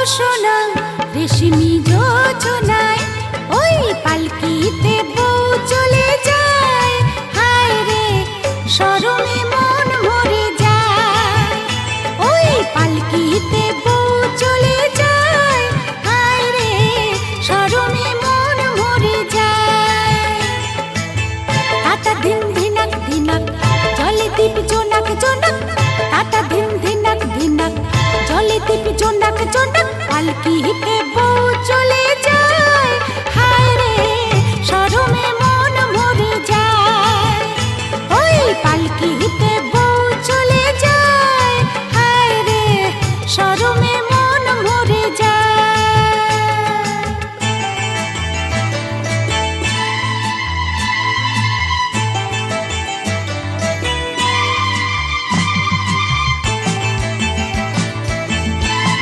সোনা রেশমি যোজনায় ওই পালকিতে বউ চলে যায়। হায় রে শরমে মন মরে যায়। ওই পালকিতে বউ চলে যায়। হায় রে শরমে মন মরে যায়। তাতা ধিন ধিনাক ধিনাক জলে দীপ জোনাক জোনাক। তাতা ধিন ধিনাক ধিনাক জলে দীপ জোনাক জোনাক। পালকিতে বউ চলে যায়। হায় রে শরমে মন মরে যায়। ওই পালকিতে বউ চলে যায়। হায় রে শরমে মন মরে যায়।